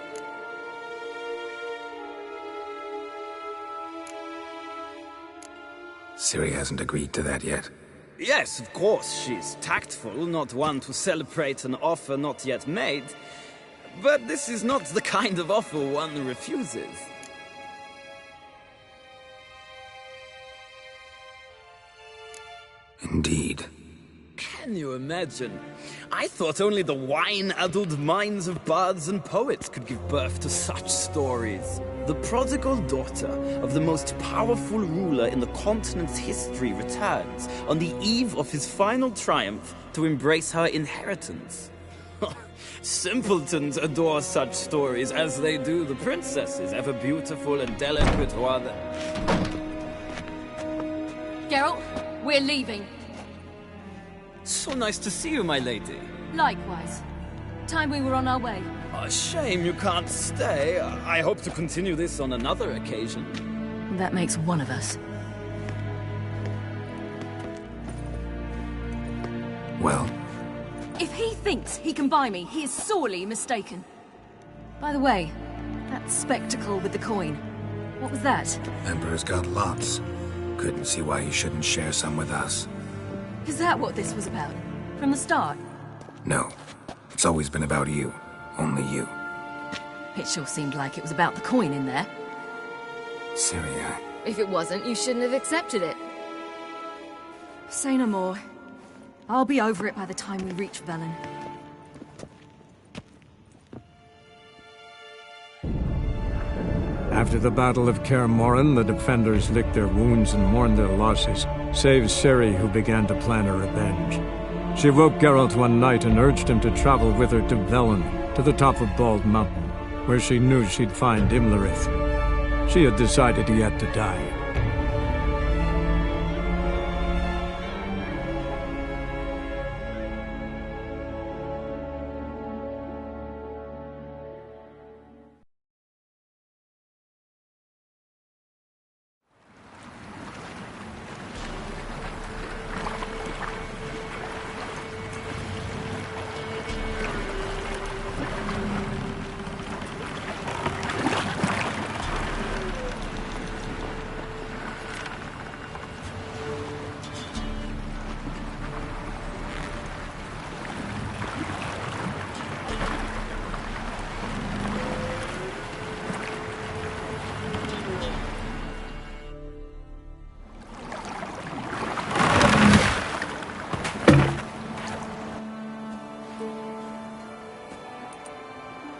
Ciri hasn't agreed to that yet. Yes, of course, she's tactful, not one to celebrate an offer not yet made. But this is not the kind of offer one refuses. Indeed. Can you imagine? I thought only the wine-addled minds of bards and poets could give birth to such stories. The prodigal daughter of the most powerful ruler in the continent's history returns on the eve of his final triumph to embrace her inheritance. Simpletons adore such stories as they do the princesses, ever beautiful and delicate while the... Geralt, we're leaving. So nice to see you, my lady. Likewise. Time we were on our way. A shame you can't stay. I hope to continue this on another occasion. That makes one of us. Well? If he thinks he can buy me, he is sorely mistaken. By the way, that spectacle with the coin, what was that? Emperor's got lots. Couldn't see why he shouldn't share some with us. Is that what this was about? From the start? No. It's always been about you. Only you. It sure seemed like it was about the coin in there. Ciri, If it wasn't, you shouldn't have accepted it. Say no more. I'll be over it by the time we reach Velen. After the Battle of Kaer Morhen, the defenders licked their wounds and mourned their losses, save Ciri, who began to plan her revenge. She woke Geralt one night and urged him to travel with her to Velen, to the top of Bald Mountain, where she knew she'd find Imlerith. She had decided he had to die.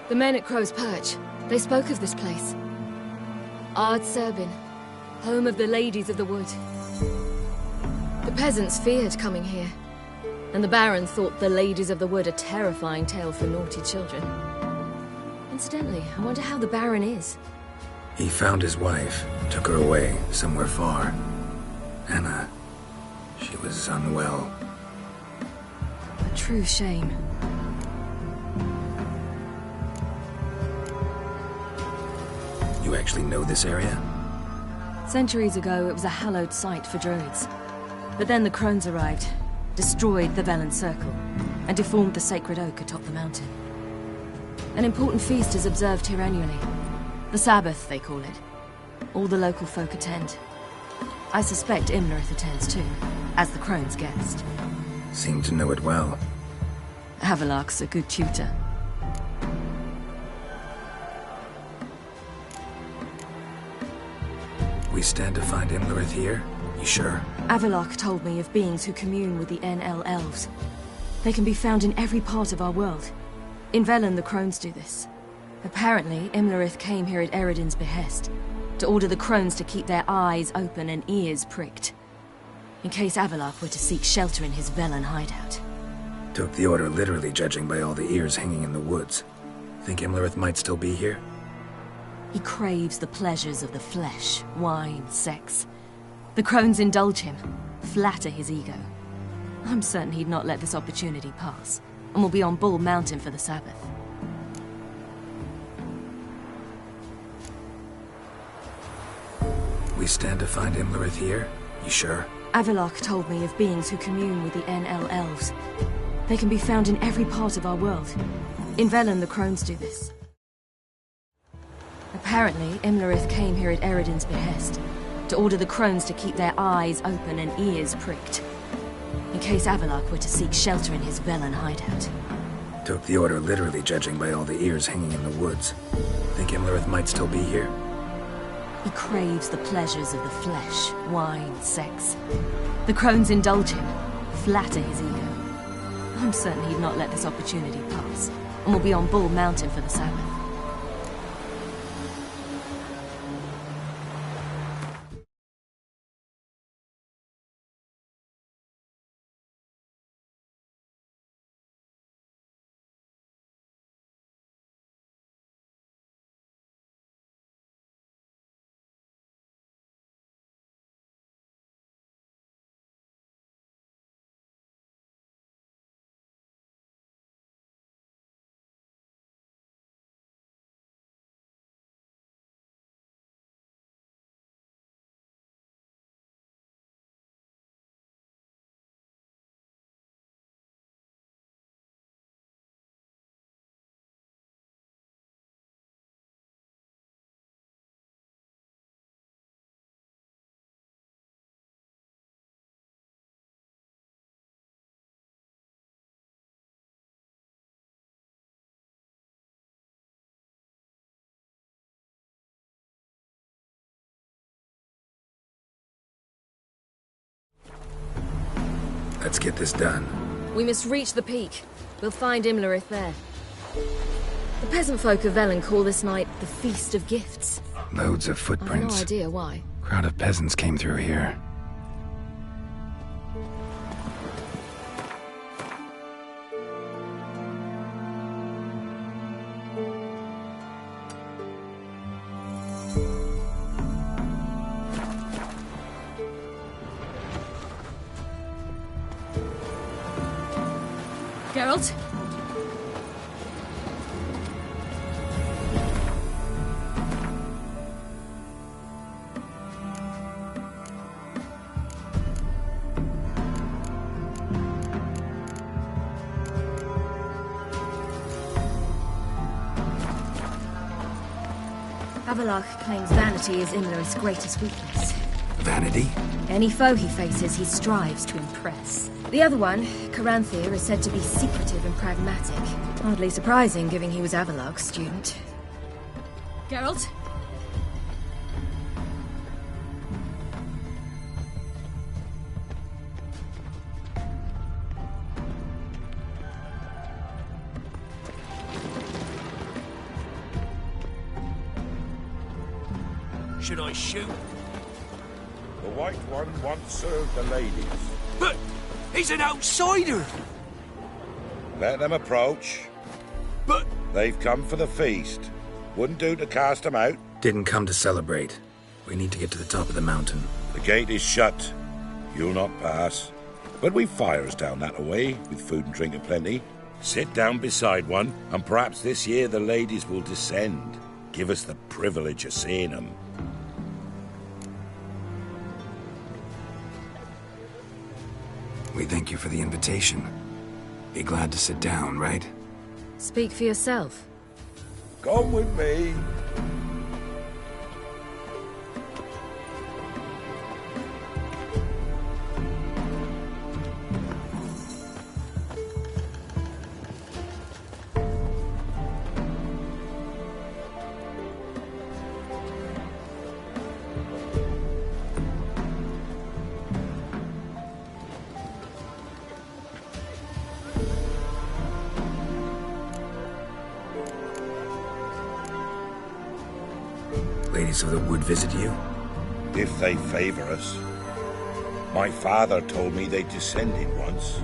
The men at Crow's Perch, they spoke of this place. Ard Serbin, home of the Ladies of the Wood. The peasants feared coming here, and the Baron thought the Ladies of the Wood a terrifying tale for naughty children. Incidentally, I wonder how the Baron is. he found his wife, took her away, somewhere far. Anna, she was unwell. A true shame. You actually know this area? Centuries ago, it was a hallowed site for druids. But then the crones arrived, destroyed the Velen Circle, and deformed the sacred oak atop the mountain. An important feast is observed here annually. The Sabbath, they call it. All the local folk attend. I suspect Imlerith attends too, as the crone's guest. Seem to know it well. Havelark's a good tutor. We stand to find Imlerith here? You sure? Havelark told me of beings who commune with the NL elves. They can be found in every part of our world. In Velen, the crones do this. Apparently, Imlerith came here at Eredin's behest, to order the crones to keep their eyes open and ears pricked, in case Havelark were to seek shelter in his Velen hideout. Took the order literally, judging by all the ears hanging in the woods. Think Imlerith might still be here? He craves the pleasures of the flesh, wine, sex. The crones indulge him, flatter his ego. I'm certain he'd not let this opportunity pass, and will be on Bull Mountain for the Sabbath. We stand to find Imlerith here? You sure? Avalok told me of beings who commune with the NL elves. They can be found in every part of our world. In Velen, the crones do this. Apparently, Imlerith came here at Eredin's behest, to order the crones to keep their eyes open and ears pricked, in case Avalok were to seek shelter in his Velen hideout. Took the order literally, judging by all the ears hanging in the woods. Think Imlerith might still be here? He craves the pleasures of the flesh, wine, sex. The crones indulge him, flatter his ego. I'm certain he'd not let this opportunity pass, and will be on Bull Mountain for the Sabbath. Let's get this done. We must reach the peak. We'll find Imlerith there. The peasant folk of Velen call this night the Feast of Gifts. Loads of I footprints. have no idea why. Crowd of peasants came through here. Geralt? Avalok claims vanity is Imlerith's greatest weakness. Vanity? Any foe he faces, he strives to impress. The other one, Caranthir, is said to be secretive and pragmatic. Hardly surprising, given he was Avalok's student. Geralt? Should I shoot? The White One once served the ladies. But he's an outsider! Let them approach. But... They've come for the feast. Wouldn't do to cast them out. Didn't come to celebrate. We need to get to the top of the mountain. The gate is shut. You'll not pass. But we've fires down that way, with food and drink aplenty. Sit down beside one, and perhaps this year the ladies will descend. Give us the privilege of seeing them. We thank you for the invitation. Be glad to sit down, right? Speak for yourself. Come with me. Ladies of the Wood visit you? If they favor us. My father told me they descended once.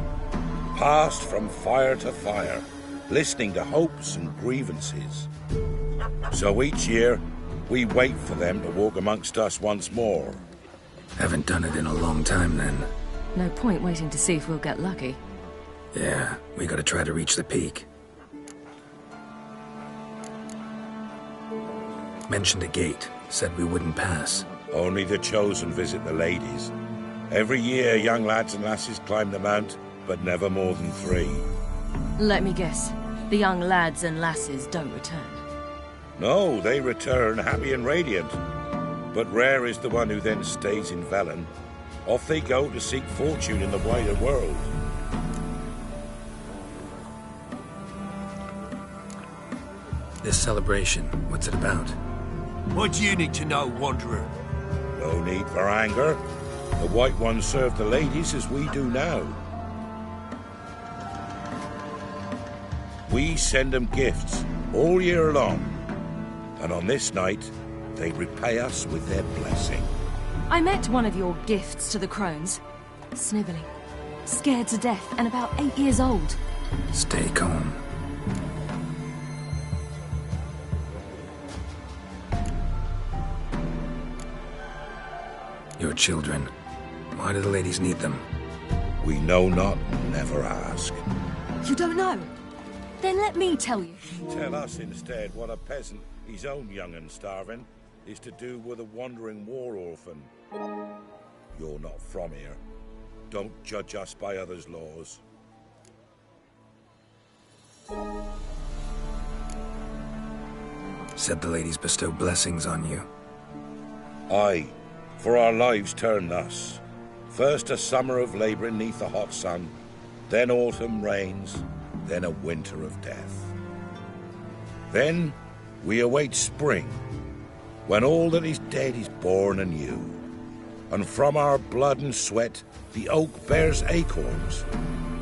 Passed from fire to fire, listening to hopes and grievances. So each year, we wait for them to walk amongst us once more. Haven't done it in a long time, then. No point waiting to see if we'll get lucky. Yeah, we gotta try to reach the peak. Mentioned a gate. Said we wouldn't pass. Only the chosen visit the ladies. Every year, young lads and lasses climb the mount, but never more than 3. Let me guess. The young lads and lasses don't return. No, they return happy and radiant. But rare is the one who then stays in Velen. Off they go to seek fortune in the wider world. This celebration, what's it about? What do you need to know, Wanderer? No need for anger. The White Ones serve the ladies as we do now. We send them gifts all year long. And on this night, they repay us with their blessing. I met one of your gifts to the crones. Snivelling. Scared to death and about 8 years old. Stay calm. Your children. Why do the ladies need them? We know not, never ask. You don't know? Then let me tell you. Tell us instead what a peasant, his own young and starving, is to do with a wandering war orphan. You're not from here. Don't judge us by others' laws. Said the ladies bestow blessings on you. Aye, for our lives turn thus. First a summer of labouring neath the hot sun, then autumn rains, then a winter of death. Then we await spring, when all that is dead is born anew. And from our blood and sweat the oak bears acorns,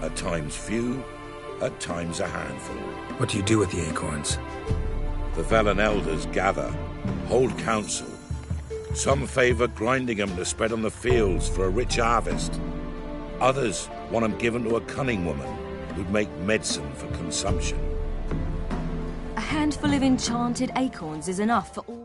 at times few, at times a handful. What do you do with the acorns? The Velen elders gather, hold council. Some favour grinding them to spread on the fields for a rich harvest. Others want them given to a cunning woman who'd make medicine for consumption. A handful of enchanted acorns is enough for all